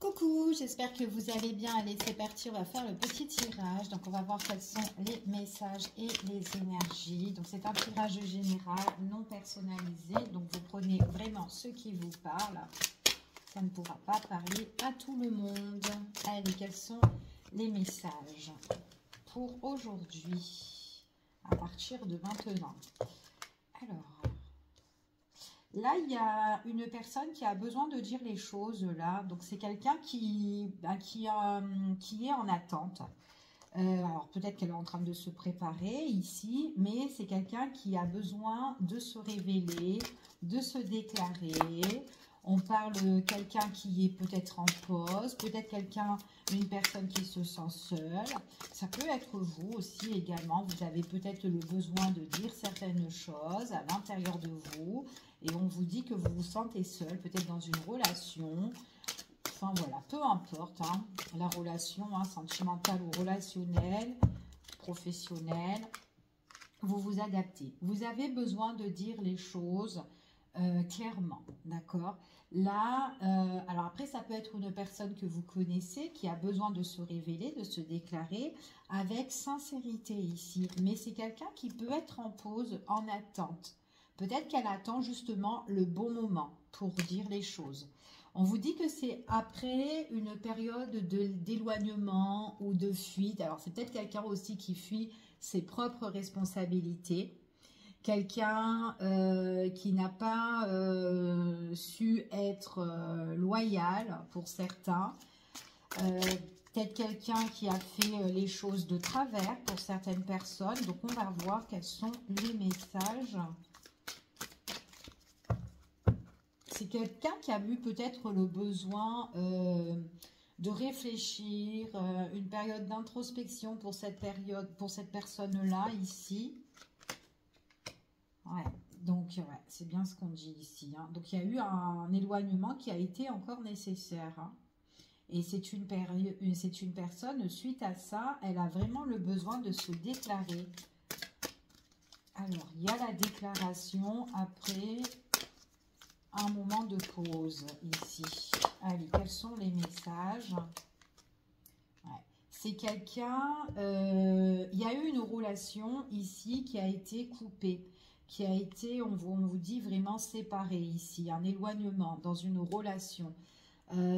Coucou, j'espère que vous allez bien. Allez, c'est parti, on va faire le petit tirage. Donc, on va voir quels sont les messages et les énergies. Donc, c'est un tirage général, non personnalisé. Donc, vous prenez vraiment ce qui vous parle. Ça ne pourra pas parler à tout le monde. Allez, quels sont les messages pour aujourd'hui, à partir de maintenant? Alors... là, il y a une personne qui a besoin de dire les choses, là. Donc, c'est quelqu'un qui est en attente. Alors, peut-être qu'elle est en train de se préparer ici, mais c'est quelqu'un qui a besoin de se révéler, de se déclarer. On parle de quelqu'un qui est peut-être en pause, peut-être une personne qui se sent seule. Ça peut être vous aussi également. Vous avez peut-être le besoin de dire certaines choses à l'intérieur de vous. Et on vous dit que vous vous sentez seul, peut-être dans une relation. Enfin voilà, peu importe, hein, la relation sentimentale ou relationnelle, professionnelle. Vous vous adaptez. Vous avez besoin de dire les choses clairement, d'accord? Là, alors après, ça peut être une personne que vous connaissez qui a besoin de se révéler, de se déclarer avec sincérité ici. Mais c'est quelqu'un qui peut être en pause, en attente. Peut-être qu'elle attend justement le bon moment pour dire les choses. On vous dit que c'est après une période d'éloignement ou de fuite. Alors, c'est peut-être quelqu'un aussi qui fuit ses propres responsabilités. Quelqu'un qui n'a pas su être loyal pour certains. Peut-être quelqu'un qui a fait les choses de travers pour certaines personnes. Donc, on va voir quels sont les messages. C'est quelqu'un qui a eu peut-être le besoin de réfléchir, une période d'introspection pour cette personne-là ici. Ouais, donc ouais, c'est bien ce qu'on dit ici. Hein. Donc il y a eu un éloignement qui a été encore nécessaire. Hein. Et c'est une personne, suite à ça, elle a vraiment le besoin de se déclarer. Alors, il y a la déclaration après un moment de pause ici. Allez, quels sont les messages? Ouais. C'est quelqu'un, il y a eu une relation ici qui a été coupée, qui a été, on vous dit vraiment séparée ici, un éloignement dans une relation.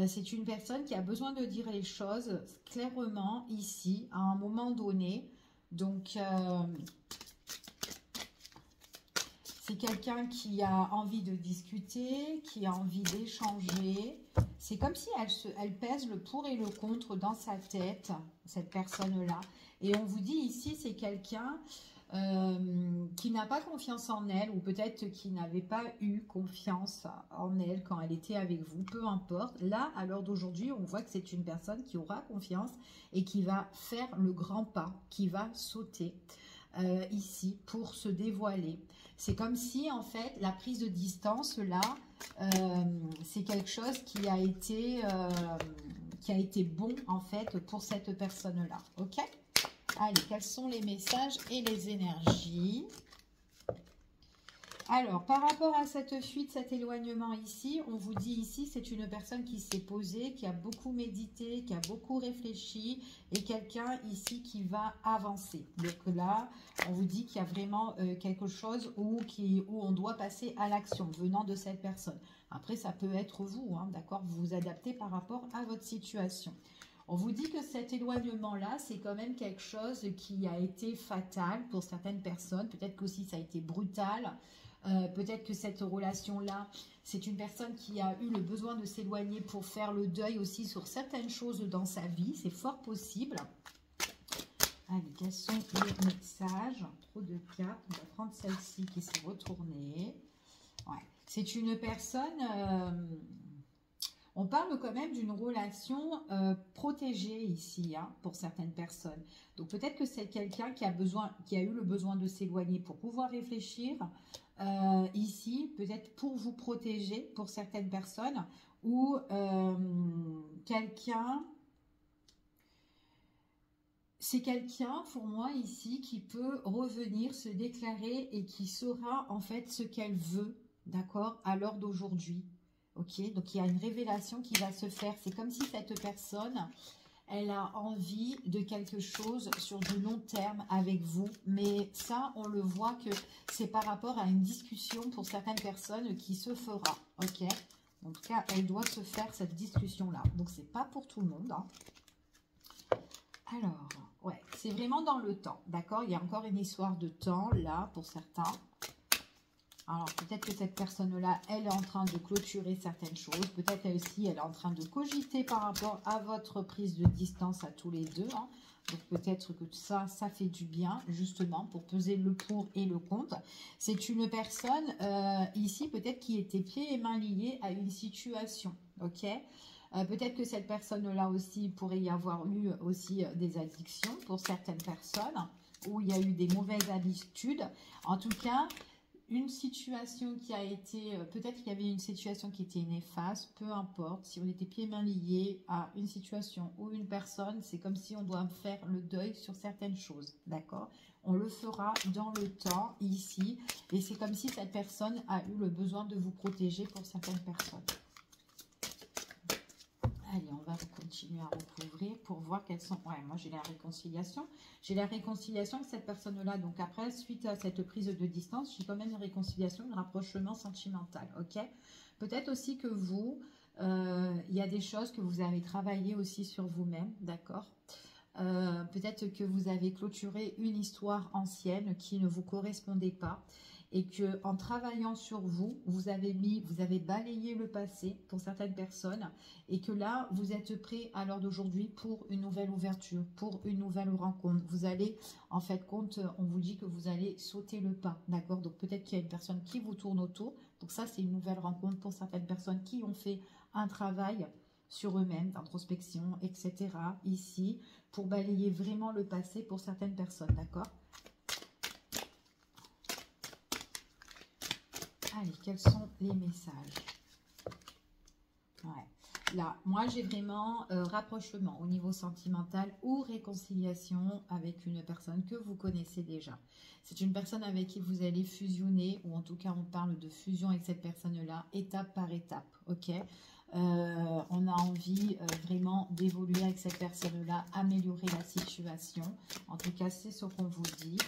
C'est une personne qui a besoin de dire les choses clairement ici, à un moment donné. Donc, c'est quelqu'un qui a envie de discuter, qui a envie d'échanger. C'est comme si elle pèse le pour et le contre dans sa tête, cette personne-là. Et on vous dit ici, c'est quelqu'un qui n'a pas confiance en elle, ou peut-être qui n'avait pas eu confiance en elle quand elle était avec vous, peu importe. Là, à l'heure d'aujourd'hui, on voit que c'est une personne qui aura confiance et qui va faire le grand pas, qui va sauter ici pour se dévoiler. C'est comme si, en fait, la prise de distance, là, c'est quelque chose qui a été bon, en fait, pour cette personne-là. OK? Allez, quels sont les messages et les énergies? Alors, par rapport à cette fuite, cet éloignement ici, on vous dit ici, c'est une personne qui s'est posée, qui a beaucoup médité, qui a beaucoup réfléchi, et quelqu'un ici qui va avancer. Donc là, on vous dit qu'il y a vraiment quelque chose où on doit passer à l'action venant de cette personne. Après, ça peut être vous, hein, d'accord? Vous vous adaptez par rapport à votre situation. On vous dit que cet éloignement-là, c'est quand même quelque chose qui a été fatal pour certaines personnes. Peut-être qu'aussi ça a été brutal. Peut-être que cette relation-là, c'est une personne qui a eu le besoin de s'éloigner pour faire le deuil aussi sur certaines choses dans sa vie. C'est fort possible. Allez, quels sont les messages? Trop de cartes. On va prendre celle-ci qui s'est retournée. Ouais. C'est une personne... on parle quand même d'une relation protégée ici, hein, pour certaines personnes. Donc peut-être que c'est quelqu'un qui a eu le besoin de s'éloigner pour pouvoir réfléchir ici, peut-être pour vous protéger pour certaines personnes, ou c'est quelqu'un pour moi ici qui peut revenir se déclarer et qui saura en fait ce qu'elle veut, d'accord, à l'heure d'aujourd'hui. Ok, donc il y a une révélation qui va se faire. C'est comme si cette personne, elle a envie de quelque chose sur du long terme avec vous. Mais ça, on le voit que c'est par rapport à une discussion pour certaines personnes qui se fera. Ok, en tout cas, elle doit se faire cette discussion-là. Donc, c'est pas pour tout le monde. Hein. Alors, ouais, c'est vraiment dans le temps. D'accord, il y a encore une histoire de temps là pour certains. Alors, peut-être que cette personne-là, elle est en train de clôturer certaines choses. Peut-être elle aussi, elle est en train de cogiter par rapport à votre prise de distance à tous les deux. Hein. Donc, peut-être que ça fait du bien, justement, pour peser le pour et le contre. C'est une personne, ici, peut-être qui était pieds et mains liés à une situation. Ok, peut-être que cette personne-là aussi pourrait y avoir eu aussi des addictions pour certaines personnes, où il y a eu des mauvaises habitudes. En tout cas, une situation qui a été, peut-être qu'il y avait une situation qui était néfaste, peu importe, si on était pieds et mains liés à une situation ou une personne, c'est comme si on doit faire le deuil sur certaines choses, d'accord? On le fera dans le temps, ici, et c'est comme si cette personne a eu le besoin de vous protéger pour certaines personnes. Allez, on va continuer à recouvrir pour voir quelles sont... Ouais, moi j'ai la réconciliation. J'ai la réconciliation avec cette personne-là. Donc après, suite à cette prise de distance, j'ai quand même une réconciliation, un rapprochement sentimental. Ok. Peut-être aussi que vous, il y a des choses que vous avez travaillé aussi sur vous-même. D'accord. Peut-être que vous avez clôturé une histoire ancienne qui ne vous correspondait pas. Et que en travaillant sur vous, vous avez balayé le passé pour certaines personnes et que là, vous êtes prêt à l'heure d'aujourd'hui pour une nouvelle ouverture, pour une nouvelle rencontre. Vous allez, en fait, compte, on vous dit que vous allez sauter le pas, d'accord? Donc peut-être qu'il y a une personne qui vous tourne autour. Donc ça, c'est une nouvelle rencontre pour certaines personnes qui ont fait un travail sur eux-mêmes, d'introspection, etc. Ici, pour balayer vraiment le passé pour certaines personnes, d'accord? Allez, quels sont les messages? Ouais. Là, moi, j'ai vraiment rapprochement au niveau sentimental ou réconciliation avec une personne que vous connaissez déjà. C'est une personne avec qui vous allez fusionner, ou en tout cas, on parle de fusion avec cette personne-là, étape par étape, ok? On a envie vraiment d'évoluer avec cette personne-là, améliorer la situation. En tout cas, c'est ce qu'on vous dit.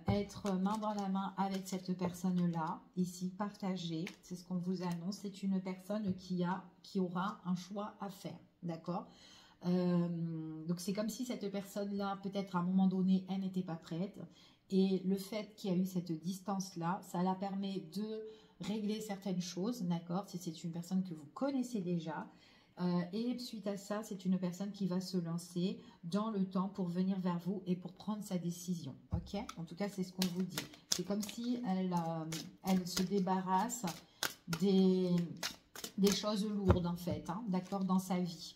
Être main dans la main avec cette personne-là, ici, partager, c'est ce qu'on vous annonce, c'est une personne qui aura un choix à faire, d'accord? Donc c'est comme si cette personne-là, peut-être à un moment donné, elle n'était pas prête, et le fait qu'il y a eu cette distance-là, ça la permet de régler certaines choses, d'accord? Si c'est une personne que vous connaissez déjà, et suite à ça, c'est une personne qui va se lancer dans le temps pour venir vers vous et pour prendre sa décision. Ok? En tout cas, c'est ce qu'on vous dit. C'est comme si elle se débarrasse des choses lourdes, en fait, hein, d'accord, dans sa vie.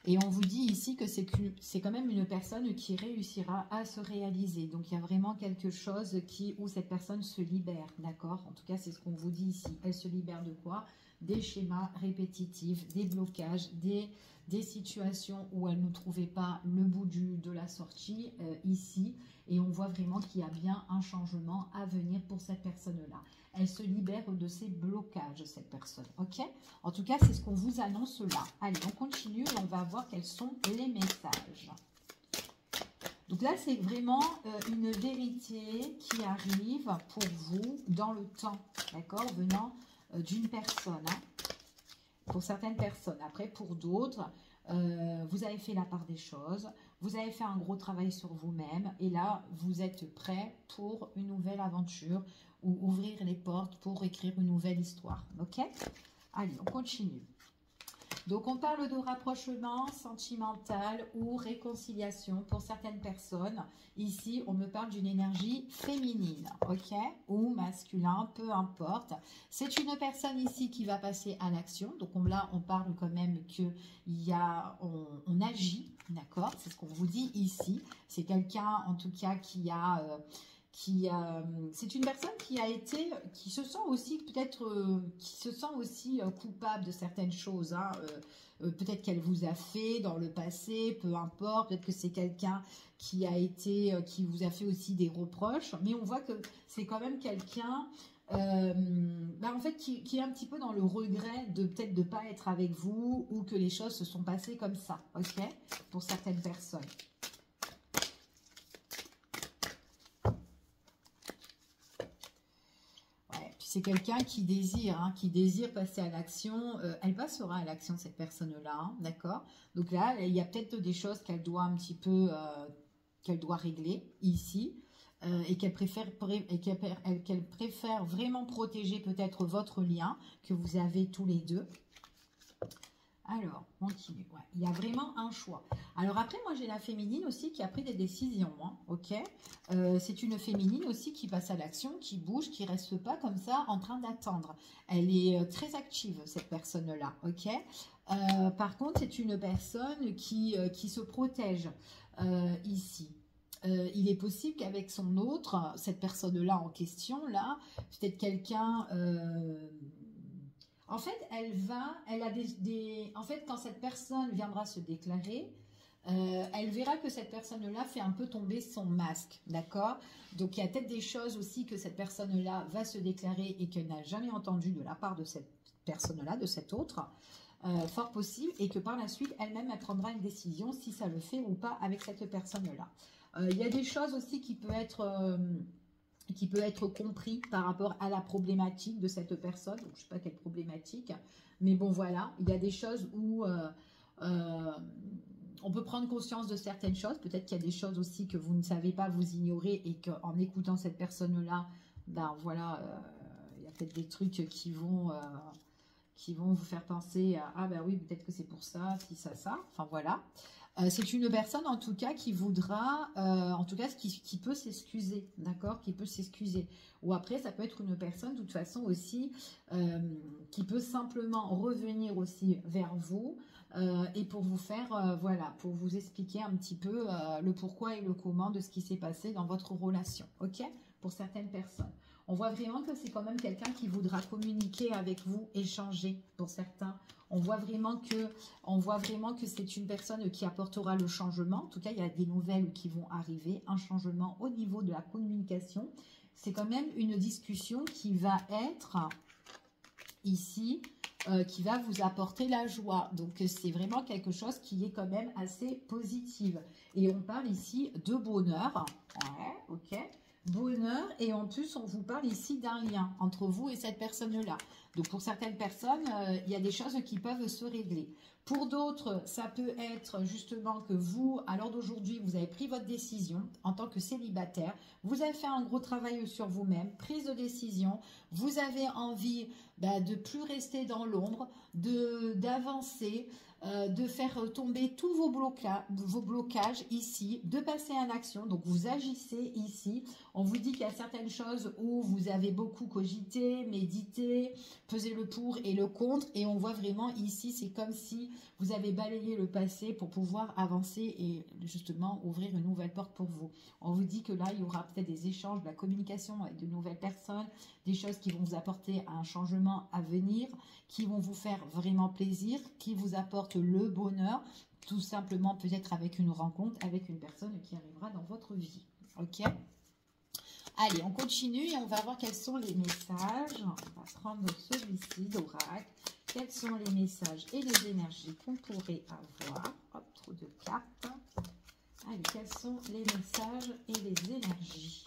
Et on vous dit ici que c'est quand même une personne qui réussira à se réaliser. Donc, il y a vraiment quelque chose où cette personne se libère, d'accord? En tout cas, c'est ce qu'on vous dit ici. Elle se libère de quoi? Des schémas répétitifs, des blocages, des situations où elle ne trouvait pas le bout de la sortie ici. Et on voit vraiment qu'il y a bien un changement à venir pour cette personne-là. Elle se libère de ses blocages, cette personne. Ok? En tout cas, c'est ce qu'on vous annonce là. Allez, on continue et on va voir quels sont les messages. Donc là, c'est vraiment une vérité qui arrive pour vous dans le temps. D'accord? Venant d'une personne, hein, pour certaines personnes. Après, pour d'autres, vous avez fait la part des choses, vous avez fait un gros travail sur vous-même, et là, vous êtes prêt pour une nouvelle aventure, ou ouvrir les portes pour écrire une nouvelle histoire. Ok? Allez, on continue. Donc, on parle de rapprochement sentimental ou réconciliation pour certaines personnes. Ici, on me parle d'une énergie féminine, ok? Ou masculin, peu importe. C'est une personne ici qui va passer à l'action. Donc, là, on parle quand même on agit, d'accord? C'est ce qu'on vous dit ici. C'est quelqu'un, en tout cas, c'est une personne qui se sent aussi coupable de certaines choses, hein. Peut-être qu'elle vous a fait dans le passé, peu importe, peut-être que c'est quelqu'un qui vous a fait aussi des reproches, mais on voit que c'est quand même quelqu'un en fait, qui est un petit peu dans le regret de peut-être de ne pas être avec vous ou que les choses se sont passées comme ça, ok, pour certaines personnes. Ouais, puis c'est quelqu'un qui désire passer à l'action. Elle passera à l'action, cette personne-là, hein, d'accord? Donc là, il y a peut-être des choses qu'elle doit un petit peu, qu'elle doit régler ici. Et qu'elle préfère vraiment protéger peut-être votre lien que vous avez tous les deux. Alors, on continue. Ouais, il y a vraiment un choix. Alors après, moi, j'ai la féminine aussi qui a pris des décisions. Hein, ok, c'est une féminine aussi qui passe à l'action, qui bouge, qui reste pas comme ça en train d'attendre. Elle est très active, cette personne-là. Ok. Par contre, c'est une personne qui se protège ici. Il est possible qu'avec son autre, cette personne-là en question, là, peut-être quelqu'un... en fait, elle a en fait, quand cette personne viendra se déclarer, elle verra que cette personne-là fait un peu tomber son masque, d'accord? Donc, il y a peut-être des choses aussi que cette personne-là va se déclarer et qu'elle n'a jamais entendu de la part de cette personne-là, de cet autre. Fort possible, et que par la suite, elle-même, elle prendra une décision si ça le fait ou pas avec cette personne-là. Il y a des choses aussi qui peut être compris par rapport à la problématique de cette personne. Donc, je ne sais pas quelle problématique, mais bon, voilà. Il y a des choses où on peut prendre conscience de certaines choses. Peut-être qu'il y a des choses aussi que vous ne savez pas, vous ignorez, et qu'en écoutant cette personne-là, ben voilà, il y a peut-être des trucs qui vont vous faire penser à « Ah ben oui, peut-être que c'est pour ça, si, ça. » Enfin, voilà. C'est une personne, en tout cas, qui voudra, en tout cas, qui peut s'excuser, d'accord? Qui peut s'excuser. Ou après, ça peut être une personne, de toute façon, aussi, qui peut simplement revenir aussi vers vous et pour vous faire, voilà, pour vous expliquer un petit peu le pourquoi et le comment de ce qui s'est passé dans votre relation, ok? Pour certaines personnes. On voit vraiment que c'est quand même quelqu'un qui voudra communiquer avec vous, échanger pour certains. On voit vraiment que c'est une personne qui apportera le changement. En tout cas, il y a des nouvelles qui vont arriver, un changement au niveau de la communication. C'est quand même une discussion qui va être ici, qui va vous apporter la joie. Donc, c'est vraiment quelque chose qui est quand même assez positif. Et on parle ici de bonheur. Ouais, ok. Bonheur, et en plus on vous parle ici d'un lien entre vous et cette personne-là. Donc pour certaines personnes, il y a des choses qui peuvent se régler. Pour d'autres, ça peut être justement que vous, à l'heure d'aujourd'hui, vous avez pris votre décision en tant que célibataire, vous avez fait un gros travail sur vous-même, prise de décision, vous avez envie de plus rester dans l'ombre, d'avancer, de faire tomber tous vos blocages ici, de passer à l'action. Donc vous agissez ici. On vous dit qu'il y a certaines choses où vous avez beaucoup cogité, médité, pesé le pour et le contre, et on voit vraiment ici, c'est comme si vous avez balayé le passé pour pouvoir avancer et justement ouvrir une nouvelle porte pour vous. On vous dit que là, il y aura peut-être des échanges, de la communication avec de nouvelles personnes, des choses qui vont vous apporter un changement à venir, qui vont vous faire vraiment plaisir, qui vous apportent le bonheur, tout simplement peut-être avec une rencontre, avec une personne qui arrivera dans votre vie. Ok ? Allez, on continue et on va voir quels sont les messages. On va prendre celui-ci d'oracle. Quels sont les messages et les énergies qu'on pourrait avoir? Hop, trop de cartes. Allez, quels sont les messages et les énergies?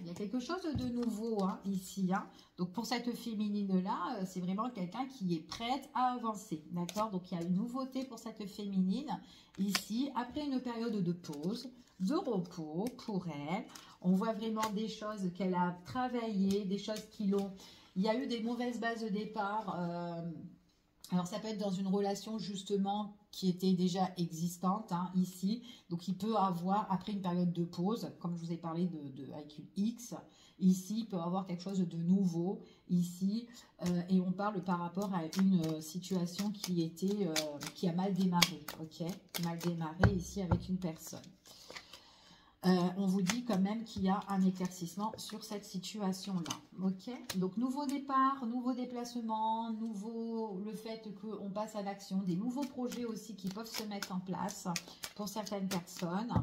Il y a quelque chose de nouveau ici. Donc, pour cette féminine-là, c'est vraiment quelqu'un qui est prête à avancer. D'accord? Donc, il y a une nouveauté pour cette féminine ici. Après une période de pause, de repos pour elle. On voit vraiment des choses qu'elle a travaillées, des choses qui l'ont... Il y a eu des mauvaises bases de départ. Alors, ça peut être dans une relation justement qui était déjà existante ici. Donc, il peut avoir, après une période de pause, comme je vous ai parlé avec une X, ici, il peut avoir quelque chose de nouveau ici. Et on parle par rapport à une situation qui a mal démarré. Ok, mal démarré ici avec une personne. On vous dit quand même qu'il y a un éclaircissement sur cette situation-là. Ok, donc nouveau départ, nouveau déplacement, le fait qu'on passe à l'action, des nouveaux projets aussi qui peuvent se mettre en place pour certaines personnes.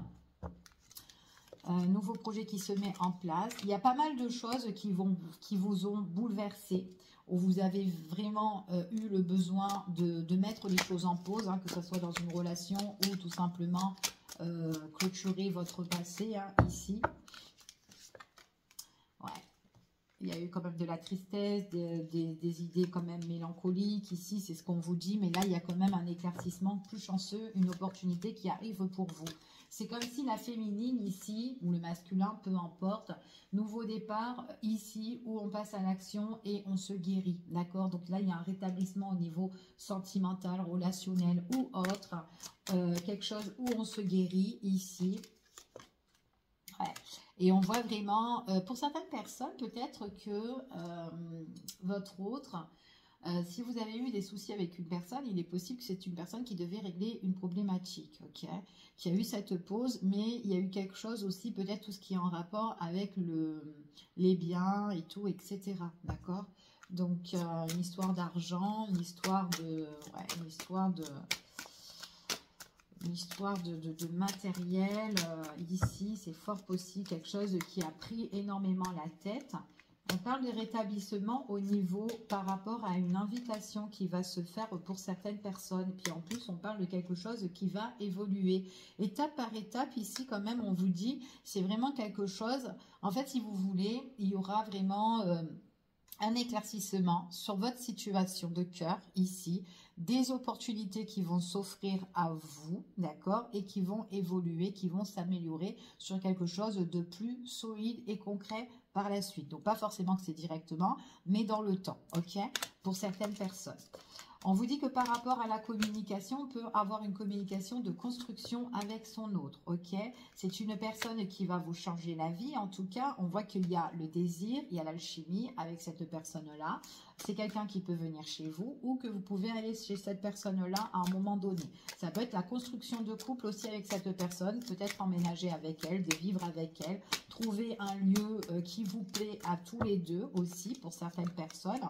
Nouveau projet qui se met en place. Il y a pas mal de choses qui vous ont bouleversé, où vous avez vraiment eu le besoin de mettre les choses en pause, hein, que ce soit dans une relation ou tout simplement clôturer votre passé, hein, ici. Ouais. Il y a eu quand même de la tristesse, des idées quand même mélancoliques. Ici, c'est ce qu'on vous dit. Mais là, il y a quand même un éclaircissement plus chanceux, une opportunité qui arrive pour vous. C'est comme si la féminine ici, ou le masculin, peu importe, nouveau départ ici, où on passe à l'action et on se guérit. D'accord? Donc là, il y a un rétablissement au niveau sentimental, relationnel ou autre. Quelque chose où on se guérit ici. Ouais. Et on voit vraiment, pour certaines personnes, peut-être que votre autre, si vous avez eu des soucis avec une personne, il est possible que c'est une personne qui devait régler une problématique, ok, qui a eu cette pause, mais il y a eu quelque chose aussi, peut-être tout ce qui est en rapport avec les biens et tout, etc. D'accord? Donc, une histoire d'argent, une histoire de matériel, ici, c'est fort possible, quelque chose qui a pris énormément la tête. On parle de rétablissement au niveau par rapport à une invitation qui va se faire pour certaines personnes. Puis en plus, on parle de quelque chose qui va évoluer. Étape par étape, ici quand même, on vous dit, c'est vraiment quelque chose. En fait, si vous voulez, il y aura vraiment un éclaircissement sur votre situation de cœur ici, des opportunités qui vont s'offrir à vous, d'accord, et qui vont évoluer, qui vont s'améliorer sur quelque chose de plus solide et concret par la suite. Donc, pas forcément que c'est directement, mais dans le temps, ok, pour certaines personnes. On vous dit que par rapport à la communication, on peut avoir une communication de construction avec son autre, ok? C'est une personne qui va vous changer la vie. En tout cas, on voit qu'il y a le désir, il y a l'alchimie avec cette personne-là. C'est quelqu'un qui peut venir chez vous ou que vous pouvez aller chez cette personne-là à un moment donné. Ça peut être la construction de couple aussi avec cette personne, peut-être emménager avec elle, de vivre avec elle, trouver un lieu qui vous plaît à tous les deux aussi pour certaines personnes.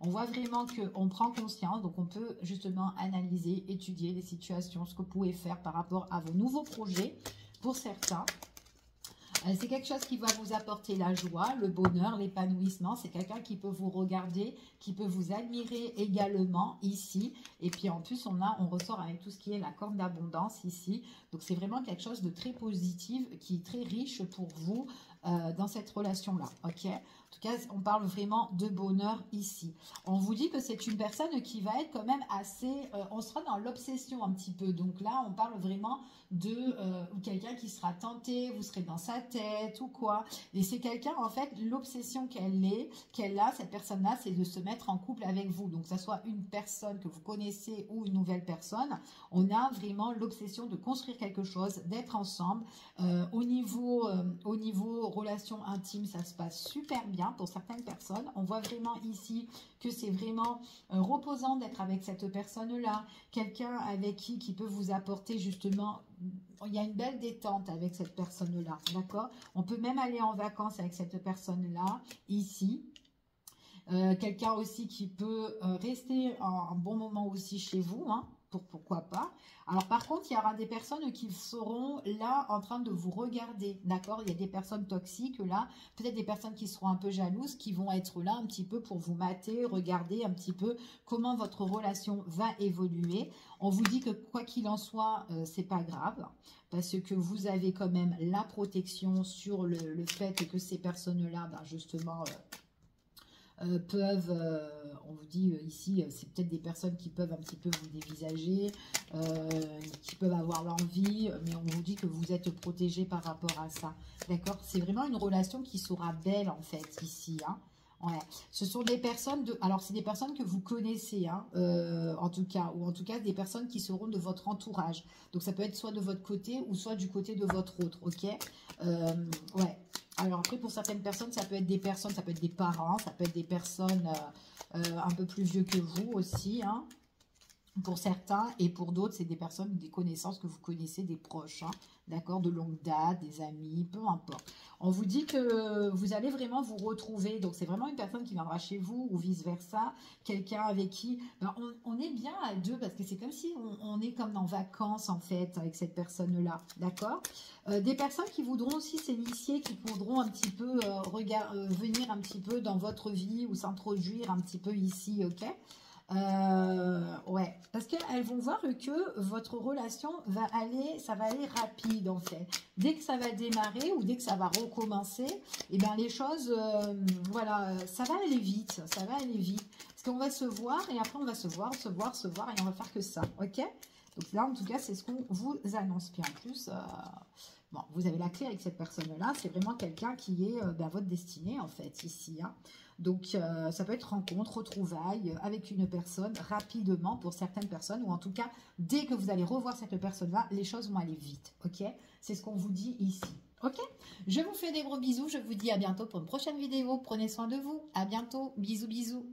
On voit vraiment qu'on prend conscience, donc on peut justement analyser, étudier les situations, ce que vous pouvez faire par rapport à vos nouveaux projets pour certains. C'est quelque chose qui va vous apporter la joie, le bonheur, l'épanouissement. C'est quelqu'un qui peut vous regarder, qui peut vous admirer également ici. Et puis en plus, on ressort avec tout ce qui est la corne d'abondance ici. Donc c'est vraiment quelque chose de très positif, qui est très riche pour vous dans cette relation-là. Ok? En tout cas, on parle vraiment de bonheur ici. On vous dit que c'est une personne qui va être quand même assez... on sera dans l'obsession un petit peu. Donc là, on parle vraiment de quelqu'un qui sera tenté, vous serez dans sa tête ou quoi. Et c'est quelqu'un, en fait, l'obsession qu'elle a, cette personne-là, c'est de se mettre en couple avec vous. Donc, que ce soit une personne que vous connaissez ou une nouvelle personne, on a vraiment l'obsession de construire quelque chose, d'être ensemble. Au niveau relation intime, ça se passe super bien pour certaines personnes. On voit vraiment ici que c'est vraiment reposant d'être avec cette personne-là. Quelqu'un avec qui peut vous apporter justement... Il y a une belle détente avec cette personne-là, d'accord? On peut même aller en vacances avec cette personne-là, ici. Quelqu'un aussi qui peut rester un bon moment aussi chez vous, hein, pourquoi pas. Alors par contre, il y aura des personnes qui seront là en train de vous regarder, d'accord? Il y a des personnes toxiques là, peut-être des personnes qui seront un peu jalouses, qui vont être là un petit peu pour vous mater, regarder un petit peu comment votre relation va évoluer. On vous dit que quoi qu'il en soit, c'est pas grave, parce que vous avez quand même la protection sur le fait que ces personnes-là, ben justement... peuvent, on vous dit ici, c'est peut-être des personnes qui peuvent un petit peu vous dévisager, qui peuvent avoir l'envie, mais on vous dit que vous êtes protégé par rapport à ça, d'accord? C'est vraiment une relation qui sera belle en fait ici, hein. Ouais. Ce sont des personnes alors c'est des personnes que vous connaissez, hein, en tout cas, ou en tout cas des personnes qui seront de votre entourage. Donc ça peut être soit de votre côté ou soit du côté de votre autre, ok? Ouais. Alors après, pour certaines personnes, ça peut être des personnes, ça peut être des parents, ça peut être des personnes un peu plus vieux que vous aussi, hein. Pour certains, et pour d'autres, c'est des personnes, des connaissances que vous connaissez, des proches, hein, d'accord, de longue date, des amis, peu importe. On vous dit que vous allez vraiment vous retrouver, donc c'est vraiment une personne qui viendra chez vous ou vice-versa, quelqu'un avec qui ben, on est bien à deux, parce que c'est comme si on est comme en vacances en fait avec cette personne-là, d'accord. Des personnes qui voudront aussi s'initier, qui voudront un petit peu venir un petit peu dans votre vie ou s'introduire un petit peu ici, ok. Ouais, parce qu'elles vont voir que votre relation va aller, ça va aller rapide en fait. Dès que ça va démarrer ou dès que ça va recommencer, et bien les choses, voilà, ça va aller vite, ça va aller vite. Parce qu'on va se voir et après on va se voir et on va faire que ça, ok? Donc là en tout cas c'est ce qu'on vous annonce. Puis en plus, bon, vous avez la clé avec cette personne-là, c'est vraiment quelqu'un qui est votre destinée en fait ici, hein. Donc, ça peut être rencontre, retrouvailles avec une personne rapidement pour certaines personnes, ou en tout cas, dès que vous allez revoir cette personne-là, les choses vont aller vite, ok? C'est ce qu'on vous dit ici, ok? Je vous fais des gros bisous, je vous dis à bientôt pour une prochaine vidéo. Prenez soin de vous, à bientôt, bisous, bisous.